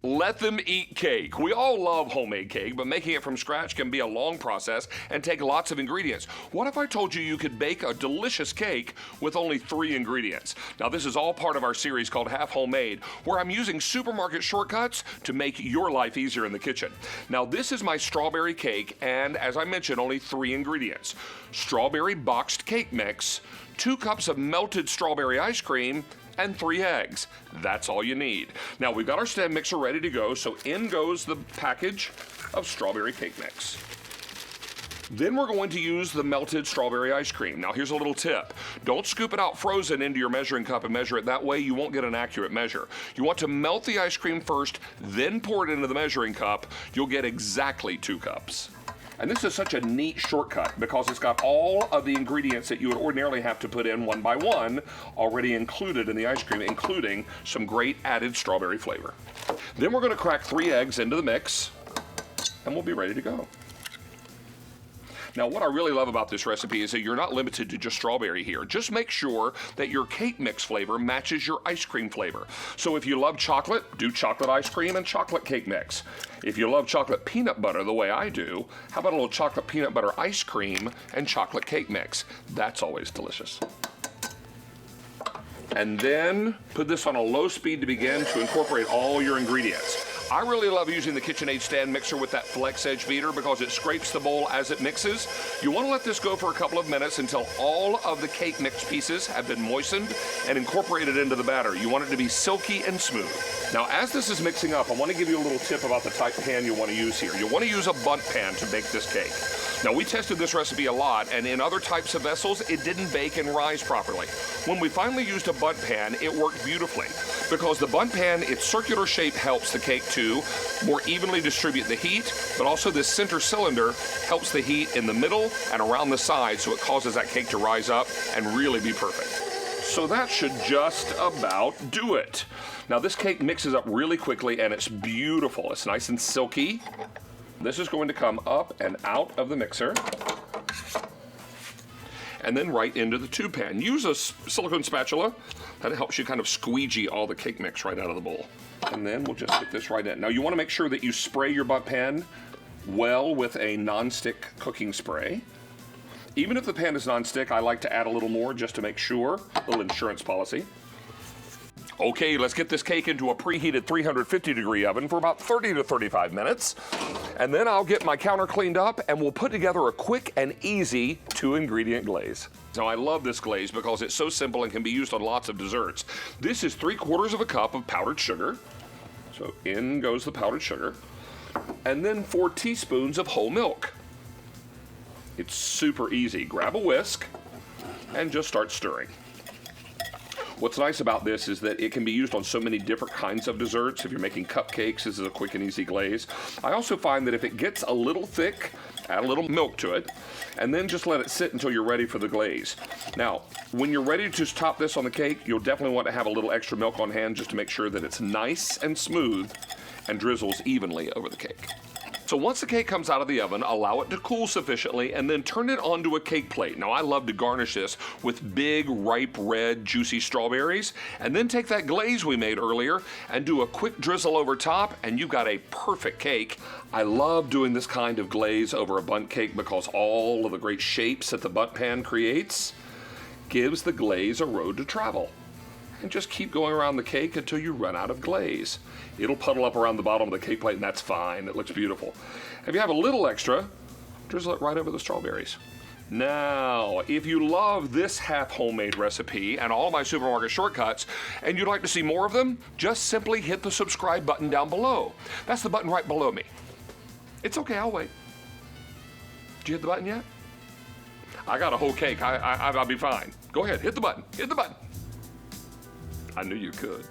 Let them eat cake. We all love homemade cake, but making it from scratch can be a long process and take lots of ingredients. What if I told you you could bake a delicious cake with only 3 ingredients? Now, this is all part of our series called Half Homemade, where I'm using supermarket shortcuts to make your life easier in the kitchen. Now, this is my strawberry cake, and as I mentioned, only 3 ingredients. Strawberry boxed cake mix, 2 cups of melted strawberry ice cream, and 3 eggs. That's all you need. Now, we've got our stand mixer ready to go, so in goes the package of strawberry cake mix. Then we're going to use the melted strawberry ice cream. Now, here's a little tip. Don't scoop it out frozen into your measuring cup and measure it. That way you won't get an accurate measure. You want to melt the ice cream first, then pour it into the measuring cup. You'll get exactly 2 cups. And this is such a neat shortcut because it's got all of the ingredients that you would ordinarily have to put in one by one already included in the ice cream, including some great added strawberry flavor. Then we're going to crack 3 eggs into the mix, and we'll be ready to go. Now, what I really love about this recipe is that you're not limited to just strawberry here. Just make sure that your cake mix flavor matches your ice cream flavor. So if you love chocolate, do chocolate ice cream and chocolate cake mix. If you love chocolate peanut butter the way I do, how about a little chocolate peanut butter ice cream and chocolate cake mix? That's always delicious. And then put this on a low speed to begin to incorporate all your ingredients. I really love using the KitchenAid stand mixer with that flex edge beater because it scrapes the bowl as it mixes. You want to let this go for a couple of minutes until all of the cake mix pieces have been moistened and incorporated into the batter. You want it to be silky and smooth. Now, as this is mixing up, I want to give you a little tip about the type pan you want to use here. You'll want to use a bundt pan to bake this cake. Now, we tested this recipe a lot, and in other types of vessels, it didn't bake and rise properly. When we finally used a bundt pan, it worked beautifully because the bundt pan, its circular shape helps the cake to more evenly distribute the heat, but also this center cylinder helps the heat in the middle and around the sides, so it causes that cake to rise up and really be perfect. So that should just about do it. Now, this cake mixes up really quickly, and it's beautiful. It's nice and silky. This is going to come up and out of the mixer and then right into the tube pan. Use a silicone spatula. That helps you kind of squeegee all the cake mix right out of the bowl. And then we'll just get this right in. Now, you want to make sure that you spray your bundt pan well with a non-stick cooking spray. Even if the pan is non-stick, I like to add a little more just to make sure. A little insurance policy. Okay, let's get this cake into a preheated 350-degree oven for about 30 to 35 minutes. And then I'll get my counter cleaned up and we'll put together a quick and easy 2-ingredient glaze. Now, I love this glaze because it's so simple and can be used on lots of desserts. This is 3/4 of a cup of powdered sugar. So in goes the powdered sugar. And then 4 teaspoons of whole milk. It's super easy. Grab a whisk and just start stirring. What's nice about this is that it can be used on so many different kinds of desserts. If you're making cupcakes, this is a quick and easy glaze. I also find that if it gets a little thick, add a little milk to it, and then just let it sit until you're ready for the glaze. Now, when you're ready to top this on the cake, you'll definitely want to have a little extra milk on hand just to make sure that it's nice and smooth and drizzles evenly over the cake. So once the cake comes out of the oven, allow it to cool sufficiently and then turn it onto a cake plate. Now, I love to garnish this with big, ripe, red, juicy strawberries, and then take that glaze we made earlier and do a quick drizzle over top, and you've got a perfect cake. I love doing this kind of glaze over a bundt cake because all of the great shapes that the bundt pan creates gives the glaze a road to travel. And just keep going around the cake until you run out of glaze. It'll puddle up around the bottom of the cake plate, and that's fine. It looks beautiful. If you have a little extra, drizzle it right over the strawberries. Now, if you love this half homemade recipe and all my supermarket shortcuts, and you'd like to see more of them, just simply hit the subscribe button down below. That's the button right below me. It's okay, I'll wait. Did you hit the button yet? I got a whole cake. I'll be fine. Go ahead, hit the button. Hit the button. I knew you could.